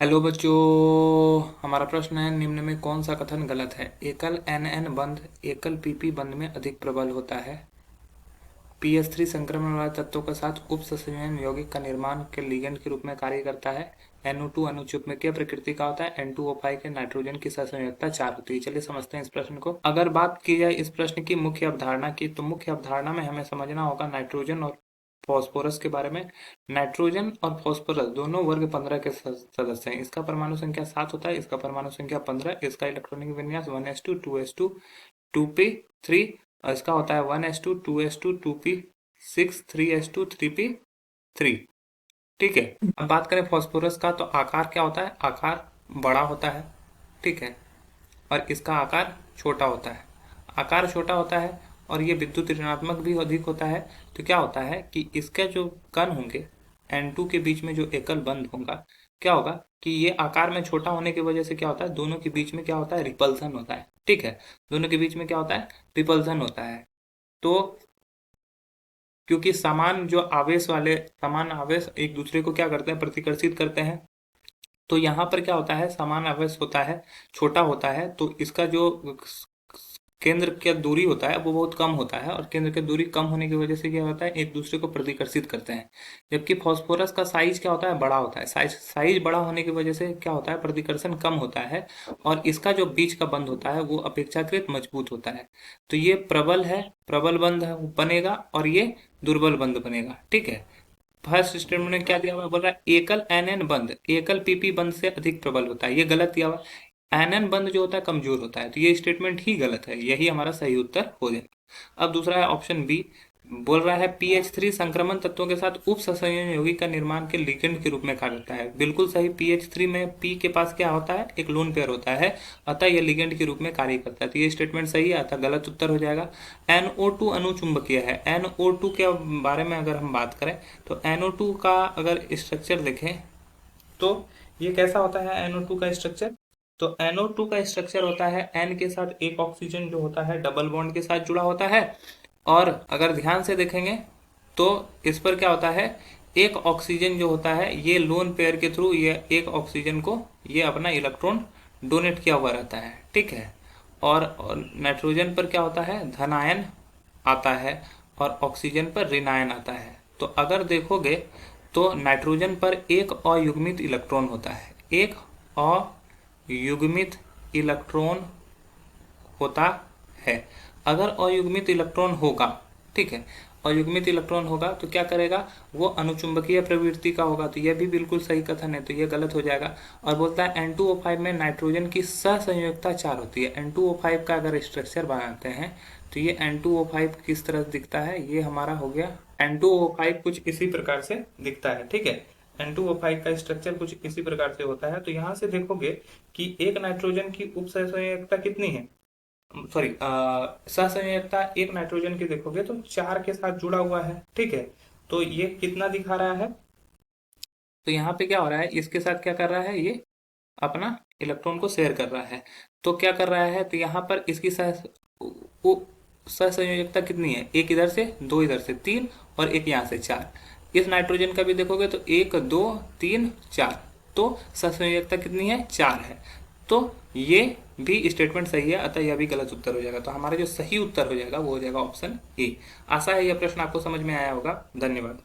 Hello बच्चों, हमारा प्रश्न है निम्न में कौन सा कथन गलत है। एकल एन बंध एकल पीपी बंध में अधिक प्रबल होता है। पीएच3 संक्रमण वाले तत्वों के साथ उप संयोजन यौगिक का निर्माण के लिगेंड के रूप में कार्य करता है। NO2 अनुचुंबकीय प्रकृति का होता है। N2O5 के नाइट्रोजन की सहसंयोजकता 4 होती है। चलिए समझते हैं इस प्रश्न को। अगर बात की जाए इस प्रश्न की मुख्य अवधारणा की, तो मुख्य अवधारणा में हमें समझना होगा नाइट्रोजन और फॉस्फोरस के बारे में। नाइट्रोजन और फॉस्फोरस दोनों वर्ग 15 के सदस्य हैं। इसका परमाणु संख्या 7 होता है, इसका परमाणु संख्या 15, इसका इलेक्ट्रॉनिक विन्यास 1s2 2s2 2p3, और इसका होता है 1s2 2s2 2p6 3s2 3p3। ठीक है। अब बात करें फॉस्फोरस का, तो आकार क्या होता है? आकार बड़ा होता है, ठीक है, और इसका आकार छोटा होता है। आकार छोटा होता है और ये विद्युत ऋणात्मक भी अधिक होता है। तो क्या होता है कि इसके जो कण होंगे N2 के बीच में जो एकल बंध होगा, क्या होगा कि ये आकार में छोटा होने की वजह से क्या होता है, दोनों के बीच में क्या होता है, रिपल्सन होता है। ठीक है, दोनों के बीच में क्या होता है, रिपल्सन होता है। तो क्योंकि समान आवेश एक दूसरे को क्या करते हैं, प्रतिकर्षित करते हैं। तो यहाँ पर क्या होता है, समान आवेश होता है, छोटा होता है, तो इसका जो केंद्र की दूरी होता है वो बहुत कम होता है, और केंद्र की दूरी कम होने की वजह से क्या होता है, एक दूसरे को प्रतिकर्षित करते हैं। जबकि फॉस्फोरस का साइज क्या होता है, बड़ा होता है। साइज बड़ा होने की वजह से क्या होता है, प्रतिकर्षण कम होता है, और इसका जो बीच का बंध होता है वो अपेक्षाकृत मजबूत होता है। तो ये प्रबल है, प्रबल बंध बनेगा, और ये दुर्बल बंध बनेगा। ठीक है। फर्स्ट स्टेटमेंट में क्या दिया हुआ है, बोल रहा है एकल एन बंध एकल पीपी बंध से अधिक प्रबल होता है। ये गलत दिया हुआ है। एन बंध जो होता है कमजोर होता है, तो ये स्टेटमेंट ही गलत है। यही हमारा सही उत्तर हो जाएगा। अब दूसरा है ऑप्शन बी, बोल रहा है pH3 संक्रमण तत्वों के साथ उप सहसंयोजन यौगिक का निर्माण के लिगेंड के रूप में कार्य करता है। बिल्कुल सही। pH3 में P के पास क्या होता है, एक लोन पेयर होता है, अतः यह लिगेंड के रूप में कार्य करता है। तो ये स्टेटमेंट सही है, अतः गलत उत्तर हो जाएगा। NO2 अनुचुंबकीय है। NO2 के बारे में अगर हम बात करें, तो NO2 का अगर स्ट्रक्चर देखें तो ये कैसा होता है NO2 का स्ट्रक्चर। तो NO2 का स्ट्रक्चर होता है N के साथ एक ऑक्सीजन जो होता है डबल बॉन्ड के साथ जुड़ा होता है, और अगर ध्यान से देखेंगे तो इस पर क्या होता है, एक ऑक्सीजन जो होता है ये लोन पेयर के थ्रू ये एक ऑक्सीजन को ये अपना इलेक्ट्रॉन डोनेट किया हुआ रहता है। ठीक है। और नाइट्रोजन पर क्या होता है, धनायन आता है, और ऑक्सीजन पर ऋणायन आता है। तो अगर देखोगे तो नाइट्रोजन पर एक अयुग्मित इलेक्ट्रॉन होता है, एक अयुग्मित इलेक्ट्रॉन होता है। अगर अयुग्मित इलेक्ट्रॉन होगा, ठीक है, अयुग्मित इलेक्ट्रॉन होगा तो क्या करेगा, वो अनुचुंबकीय प्रवृत्ति का होगा। तो यह भी बिल्कुल सही कथन है, तो यह गलत हो जाएगा। और बोलता है N2O5 में नाइट्रोजन की सहसंयोजकता 4 होती है। N2O5 का अगर स्ट्रक्चर बनाते हैं तो ये N2O5 किस तरह दिखता है, ये हमारा हो गया N2O5 कुछ इसी प्रकार से दिखता है। ठीक है, N2O5 का स्ट्रक्चर कुछ इसी प्रकार से होता है। तो यहाँ से देखोगे कि एक नाइट्रोजन की उप सहसंयोजकता कितनी है, सॉरी सहसंयोजकता एक नाइट्रोजन की देखोगे तो 4 के साथ जुड़ा हुआ है। ठीक है, तो ये कितना दिखा रहा है, तो यहाँ पे क्या हो रहा है, इसके साथ क्या कर रहा है, ये अपना इलेक्ट्रॉन को शेयर कर रहा है। तो क्या कर रहा है, तो यहाँ पर इसकी सहसंयोजकता कितनी है, एक इधर से, दो इधर से, 3, और एक यहाँ से 4। इस नाइट्रोजन का भी देखोगे तो 1 2 3 4, तो सहसंयोजकता कितनी है, 4 है। तो ये भी स्टेटमेंट सही है, अतः यह भी गलत उत्तर हो जाएगा। तो हमारा जो सही उत्तर हो जाएगा वो हो जाएगा ऑप्शन ए। आशा है यह प्रश्न आपको समझ में आया होगा। धन्यवाद।